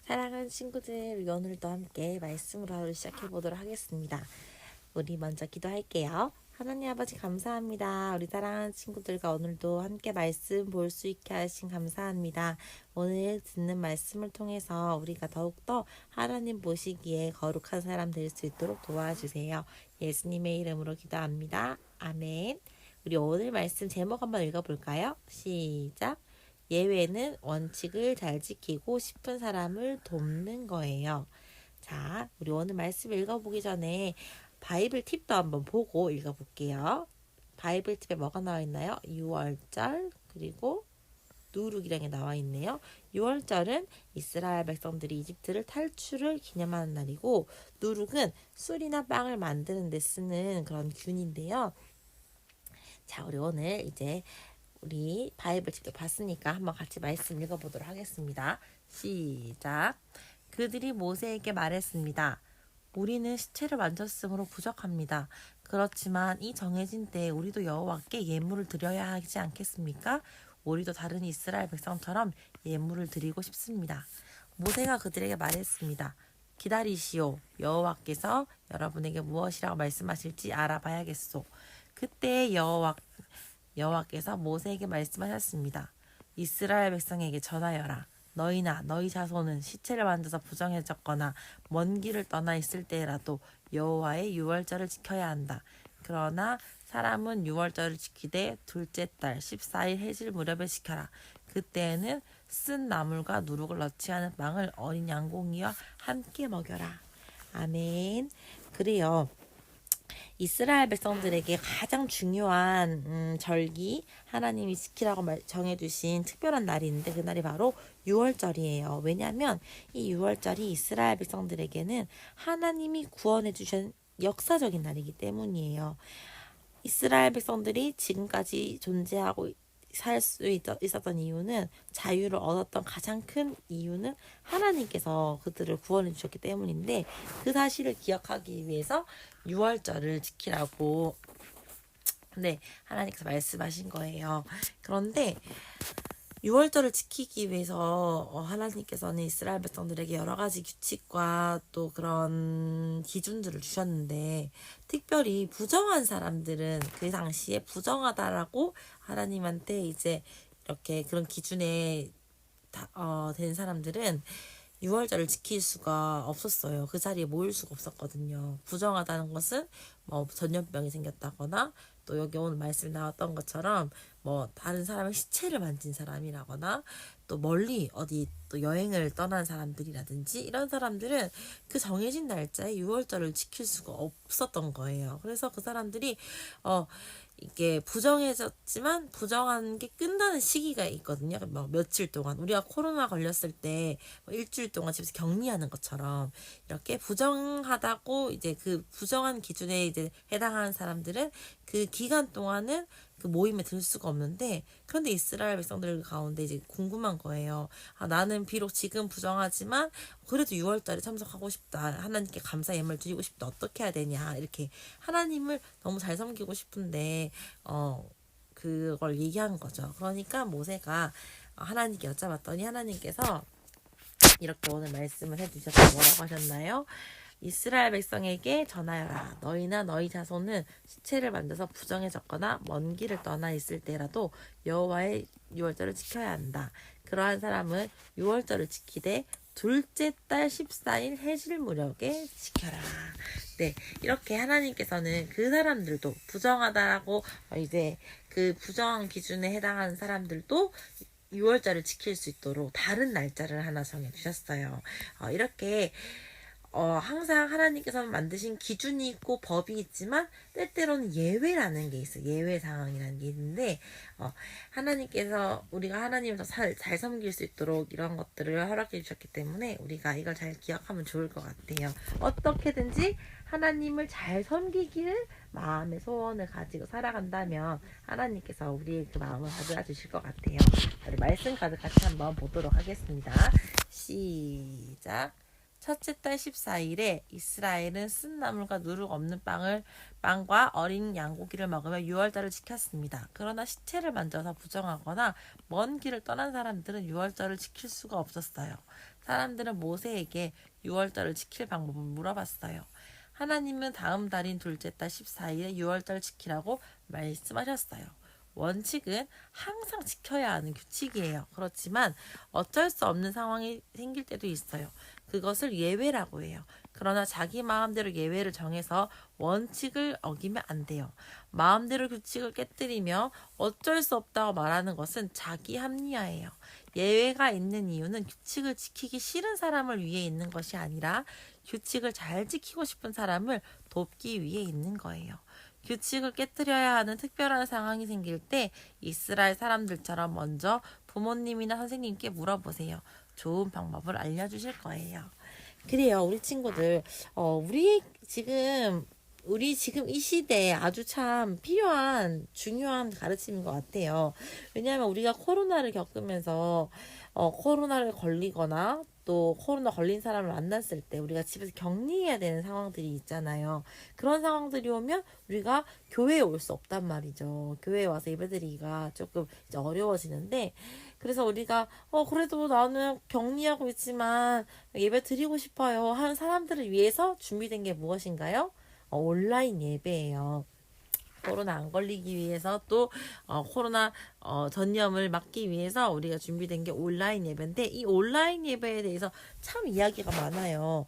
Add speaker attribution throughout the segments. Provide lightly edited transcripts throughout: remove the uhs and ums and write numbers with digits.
Speaker 1: 사랑하는 친구들, 우리 오늘도 함께 말씀으로 하루 시작해 보도록 하겠습니다. 우리 먼저 기도할게요. 하나님 아버지 감사합니다. 우리 사랑하는 친구들과 오늘도 함께 말씀 볼 수 있게 하신 감사합니다. 오늘 듣는 말씀을 통해서 우리가 더욱더 하나님 보시기에 거룩한 사람 될 수 있도록 도와주세요. 예수님의 이름으로 기도합니다. 아멘. 우리 오늘 말씀 제목 한번 읽어볼까요? 시작. 예외는 원칙을 잘 지키고 싶은 사람을 돕는 거예요. 자, 우리 오늘 말씀 읽어보기 전에 바이블 팁도 한번 보고 읽어볼게요. 바이블 팁에 뭐가 나와 있나요? 6월절 그리고 누룩이라는 게 나와 있네요. 6월절은 이스라엘 백성들이 이집트를 탈출을 기념하는 날이고, 누룩은 술이나 빵을 만드는 데 쓰는 그런 균인데요. 자, 우리 오늘 이제 우리 바이블 팁도 봤으니까 한번 같이 말씀 읽어보도록 하겠습니다. 시작. 그들이 모세에게 말했습니다. 우리는 시체를 만졌으므로 부족합니다. 그렇지만 이 정해진 때에 우리도 여호와께 예물을 드려야 하지 않겠습니까? 우리도 다른 이스라엘 백성처럼 예물을 드리고 싶습니다. 모세가 그들에게 말했습니다. 기다리시오. 여호와께서 여러분에게 무엇이라고 말씀하실지 알아봐야겠소. 그때 여호와께서 모세에게 말씀하셨습니다. 이스라엘 백성에게 전하여라. 너희나 너희 자손은 시체를 만져서 부정해졌거나 먼 길을 떠나 있을 때라도 여호와의 유월절을 지켜야 한다. 그러나 사람은 유월절을 지키되 둘째 달 14일 해질 무렵에 지켜라. 그때에는 쓴 나물과 누룩을 넣지 않은 빵을 어린 양고기와 함께 먹여라. 아멘. 그래요. 이스라엘 백성들에게 가장 중요한 절기, 하나님이 지키라고 정해두신 특별한 날이 있는데 그 날이 바로 6월절이에요. 왜냐하면 이 6월절이 이스라엘 백성들에게는 하나님이 구원해 주신 역사적인 날이기 때문이에요. 이스라엘 백성들이 지금까지 존재하고 살 수 있었던 이유는, 자유를 얻었던 가장 큰 이유는 하나님께서 그들을 구원해 주셨기 때문인데, 그 사실을 기억하기 위해서 6월절을 지키라고 하나님께서 말씀하신 거예요. 그런데 6월절을 지키기 위해서 하나님께서는 이스라엘 백성들에게 여러 가지 규칙과 또 그런 기준들을 주셨는데, 특별히 부정한 사람들은, 그 당시에 부정하다라고 하나님한테 이제 이렇게 그런 기준에 된 사람들은 6월절을 지킬 수가 없었어요. 그 자리에 모일 수가 없었거든요. 부정하다는 것은 뭐 전염병이 생겼다거나, 또 여기 오늘 말씀에 나왔던 것처럼 뭐 다른 사람의 시체를 만진 사람이라거나, 또 멀리 어디 또 여행을 떠난 사람들이라든지, 이런 사람들은 그 정해진 날짜에 6월절을 지킬 수가 없었던 거예요. 그래서 그 사람들이 이게 부정해졌지만 부정한 게 끝나는 시기가 있거든요. 뭐 며칠 동안, 우리가 코로나 걸렸을 때 일주일 동안 집에서 격리하는 것처럼, 이렇게 부정하다고 이제 그 부정한 기준에 이제 해당하는 사람들은 그 기간 동안은 그 모임에 들 수가 없는데, 그런데 이스라엘 백성들 가운데 이제 궁금한 거예요. 나는 비록 지금 부정하지만 그래도 6월달에 참석하고 싶다. 하나님께 감사 예물 드리고 싶다. 어떻게 해야 되냐. 이렇게 하나님을 너무 잘 섬기고 싶은데 그걸 얘기한 거죠. 그러니까 모세가 하나님께 여쭤봤더니 하나님께서 이렇게 오늘 말씀을 해주셨어요. 뭐라고 하셨나요? 이스라엘 백성에게 전하여라. 너희나 너희 자손은 시체를 만져서 부정해졌거나 먼 길을 떠나 있을 때라도 여호와의 유월절을 지켜야 한다. 그러한 사람은 유월절을 지키되 둘째 달 14일 해질 무렵에 지켜라. 네, 이렇게 하나님께서는 그 사람들도 부정하다라고 이제 그 부정한 기준에 해당하는 사람들도 6월절을 지킬 수 있도록 다른 날짜를 하나 정해주셨어요. 이렇게 항상 하나님께서는 만드신 기준이 있고 법이 있지만, 때때로는 예외라는 게 있어요. 예외 상황이라는 게 있는데, 하나님께서 우리가 하나님을 더 잘 섬길 수 있도록 이런 것들을 허락해 주셨기 때문에 우리가 이걸 잘 기억하면 좋을 것 같아요. 어떻게든지 하나님을 잘 섬기기를 마음의 소원을 가지고 살아간다면 하나님께서 우리의 그 마음을 가져다 주실 것 같아요. 우리 말씀 가득 같이 한번 보도록 하겠습니다. 시작. 첫째 달 14일에 이스라엘은 쓴 나물과 누룩 없는 빵과 어린 양고기를 먹으며 6월절을 지켰습니다. 그러나 시체를 만져서 부정하거나 먼 길을 떠난 사람들은 6월절을 지킬 수가 없었어요. 사람들은 모세에게 6월절을 지킬 방법을 물어봤어요. 하나님은 다음 달인 둘째 달 14일에 6월절 지키라고 말씀하셨어요. 원칙은 항상 지켜야 하는 규칙이에요. 그렇지만 어쩔 수 없는 상황이 생길 때도 있어요. 그것을 예외라고 해요. 그러나 자기 마음대로 예외를 정해서 원칙을 어기면 안 돼요. 마음대로 규칙을 깨뜨리며 어쩔 수 없다고 말하는 것은 자기 합리화예요. 예외가 있는 이유는 규칙을 지키기 싫은 사람을 위해 있는 것이 아니라 규칙을 잘 지키고 싶은 사람을 돕기 위해 있는 거예요. 규칙을 깨뜨려야 하는 특별한 상황이 생길 때 이스라엘 사람들처럼 먼저 부모님이나 선생님께 물어보세요. 좋은 방법을 알려주실 거예요. 그래요, 우리 친구들. 우리 지금 이 시대에 아주 참 필요한 중요한 가르침인 것 같아요. 왜냐하면 우리가 코로나를 겪으면서 코로나를 걸리거나 또 코로나 걸린 사람을 만났을 때 우리가 집에서 격리해야 되는 상황들이 있잖아요. 그런 상황들이 오면 우리가 교회에 올 수 없단 말이죠. 교회에 와서 예배드리기가 조금 이제 어려워지는데, 그래서 우리가 그래도 나는 격리하고 있지만 예배 드리고 싶어요 하는 사람들을 위해서 준비된 게 무엇인가요? 온라인 예배예요. 코로나 안 걸리기 위해서 또 코로나 전염을 막기 위해서 우리가 준비된 게 온라인 예배인데, 이 온라인 예배에 대해서 참 이야기가 많아요.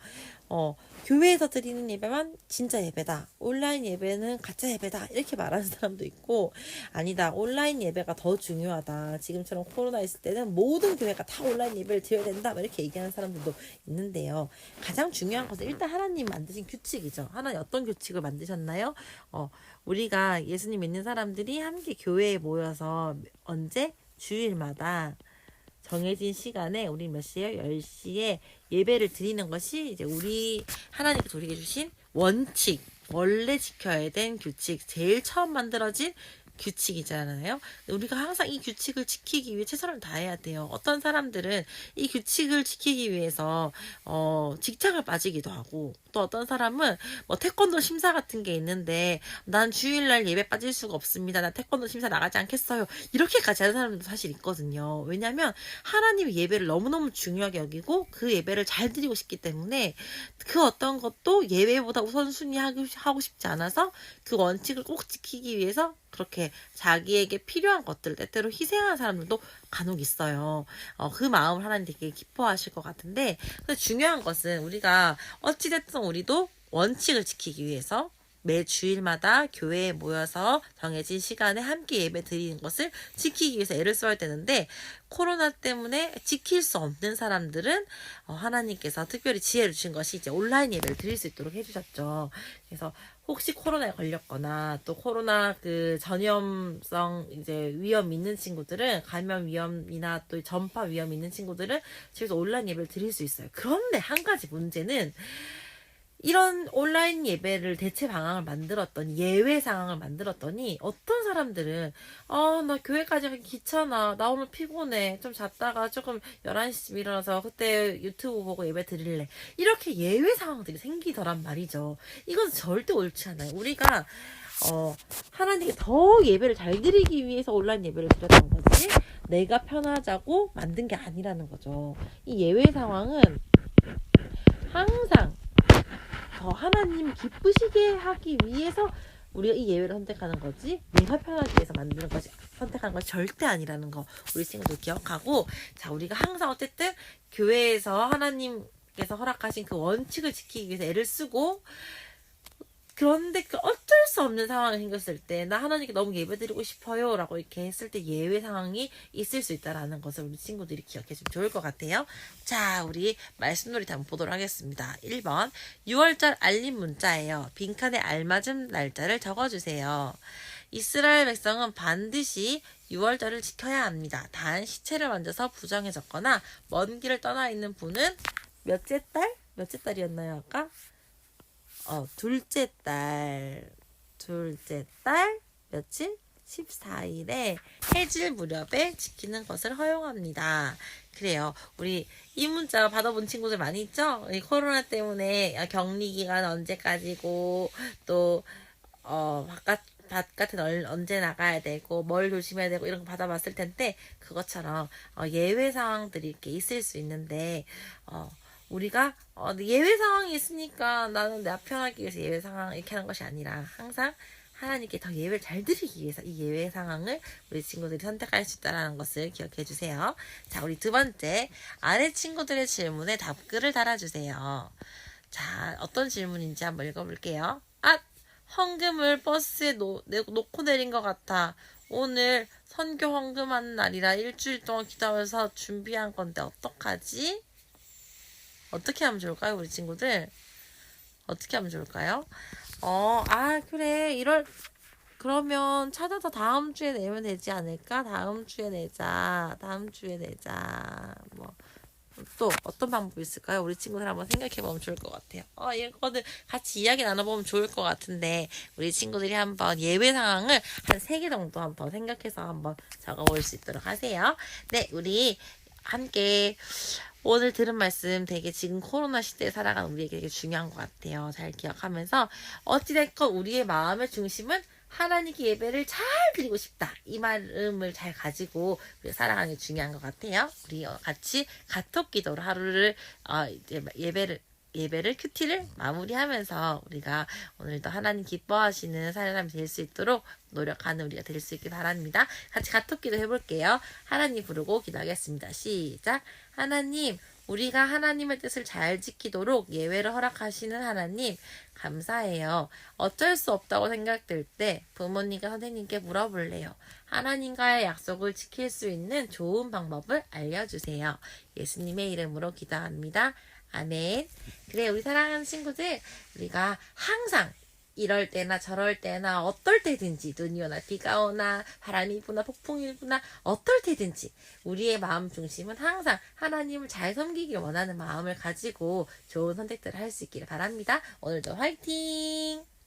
Speaker 1: 교회에서 드리는 예배만 진짜 예배다, 온라인 예배는 가짜 예배다, 이렇게 말하는 사람도 있고, 아니다, 온라인 예배가 더 중요하다, 지금처럼 코로나 있을 때는 모든 교회가 다 온라인 예배를 드려야 된다, 이렇게 얘기하는 사람들도 있는데요. 가장 중요한 것은 일단 하나님 만드신 규칙이죠. 하나님 어떤 규칙을 만드셨나요? 우리가 예수님 믿는 사람들이 함께 교회에 모여서 언제? 주일마다 정해진 시간에 우리 몇 시에요? 10시에 예배를 드리는 것이 이제 우리 하나님께서 우리에게 주신 원칙, 원래 지켜야 된 규칙, 제일 처음 만들어진 규칙이잖아요. 우리가 항상 이 규칙을 지키기 위해 최선을 다해야 돼요. 어떤 사람들은 이 규칙을 지키기 위해서 직장을 빠지기도 하고, 또 어떤 사람은 뭐 태권도 심사 같은 게 있는데 난 주일날 예배 빠질 수가 없습니다, 나 태권도 심사 나가지 않겠어요, 이렇게까지 하는 사람들도 사실 있거든요. 왜냐하면 하나님의 예배를 너무너무 중요하게 여기고 그 예배를 잘 드리고 싶기 때문에 그 어떤 것도 예배보다 우선순위 하고 싶지 않아서 그 원칙을 꼭 지키기 위해서 그렇게 자기에게 필요한 것들을 때때로 희생하는 사람들도 간혹 있어요. 그 마음을 하나님 되게 기뻐하실 것 같은데, 근데 중요한 것은 우리가 어찌됐든 우리도 원칙을 지키기 위해서 매 주일마다 교회에 모여서 정해진 시간에 함께 예배 드리는 것을 지키기 위해서 애를 써야 되는데, 코로나 때문에 지킬 수 없는 사람들은 하나님께서 특별히 지혜를 주신 것이 이제 온라인 예배를 드릴 수 있도록 해주셨죠. 그래서 혹시 코로나에 걸렸거나 또 코로나 그 전염성 이제 위험 있는 친구들은, 감염 위험이나 또 전파 위험 있는 친구들은 집에서 온라인 예배를 드릴 수 있어요. 그런데 한 가지 문제는, 이런 온라인 예배를 대체 방안을 만들었더니, 예외 상황을 만들었더니 어떤 사람들은 나 교회까지 가기 귀찮아, 나 오늘 피곤해, 좀 잤다가 조금 11시쯤 일어나서 그때 유튜브 보고 예배 드릴래, 이렇게 예외 상황들이 생기더란 말이죠. 이건 절대 옳지 않아요. 우리가 하나님께 더 예배를 잘 드리기 위해서 온라인 예배를 드렸던 거지, 내가 편하자고 만든 게 아니라는 거죠. 이 예외 상황은 항상 더 하나님 기쁘시게 하기 위해서 우리가 이 예외를 선택하는 거지, 내가 편하기 위해서 만드는 것이, 선택하는 것이 절대 아니라는 거 우리 친구들 기억하고, 자, 우리가 항상 어쨌든 교회에서 하나님께서 허락하신 그 원칙을 지키기 위해서 애를 쓰고, 그런데 그 어쩔 수 없는 상황이 생겼을 때, 나 하나님께 너무 예배드리고 싶어요 라고 이렇게 했을 때 예외 상황이 있을 수 있다라는 것을 우리 친구들이 기억해주면 좋을 것 같아요. 자, 우리 말씀놀이 한번 보도록 하겠습니다. 1번 6월절 알림 문자예요. 빈칸에 알맞은 날짜를 적어주세요. 이스라엘 백성은 반드시 6월절을 지켜야 합니다. 단 시체를 만져서 부정해 적거나 먼 길을 떠나 있는 분은 몇째 달? 몇째 달이었나요 아까? 둘째 달 며칠? 14일에 해질 무렵에 지키는 것을 허용합니다. 그래요. 우리 이 문자 받아본 친구들 많이 있죠? 이 코로나 때문에 격리 기간 언제까지고, 또, 바깥은 언제 나가야 되고, 뭘 조심해야 되고, 이런 거 받아봤을 텐데, 그것처럼, 예외 상황들이 이렇게 있을 수 있는데, 우리가, 예외 상황이 있으니까 나는 내 편하기 위해서 예외 상황 이렇게 하는 것이 아니라, 항상 하나님께 더 예외를 잘 드리기 위해서 이 예외 상황을 우리 친구들이 선택할 수 있다는 것을 기억해 주세요. 자, 우리 두 번째, 아래 친구들의 질문에 답글을 달아주세요. 자, 어떤 질문인지 한번 읽어볼게요. 헌금을 버스에 놓고 내린 것 같아. 오늘 선교 헌금하는 날이라 일주일 동안 기도하면서 준비한 건데 어떡하지? 어떻게 하면 좋을까요, 우리 친구들? 어떻게 하면 좋을까요? 그래. 그러면 찾아서 다음 주에 내면 되지 않을까? 다음 주에 내자. 또 어떤 방법이 있을까요? 우리 친구들 한번 생각해보면 좋을 것 같아요. 이거는 같이 이야기 나눠보면 좋을 것 같은데, 우리 친구들이 한번 예외 상황을 한 3개 정도 한번 생각해서 한번 적어볼 수 있도록 하세요. 네, 우리 함께 오늘 들은 말씀 되게 지금 코로나 시대에 살아가는 우리에게 되게 중요한 것 같아요. 잘 기억하면서 어찌됐건 우리의 마음의 중심은 하나님께 예배를 잘 드리고 싶다. 이 마음을 잘 가지고 우리가 살아가는 게 중요한 것 같아요. 우리 같이 가톡 기도로 하루를 이제 예배를 큐티를 마무리하면서 우리가 오늘도 하나님 기뻐하시는 사람이 될 수 있도록 노력하는 우리가 될 수 있길 바랍니다. 같이 가톡 기도 해볼게요. 하나님 부르고 기도하겠습니다. 시작. 하나님, 우리가 하나님의 뜻을 잘 지키도록 예외를 허락하시는 하나님, 감사해요. 어쩔 수 없다고 생각될 때 부모님과 선생님께 물어볼래요. 하나님과의 약속을 지킬 수 있는 좋은 방법을 알려주세요. 예수님의 이름으로 기도합니다. 아멘. 그래, 우리 사랑하는 친구들, 우리가 항상 이럴 때나 저럴 때나 어떨 때든지 눈이 오나 비가 오나 바람이 부나 폭풍이 부나 어떨 때든지 우리의 마음 중심은 항상 하나님을 잘 섬기길 원하는 마음을 가지고 좋은 선택들을 할 수 있기를 바랍니다. 오늘도 화이팅!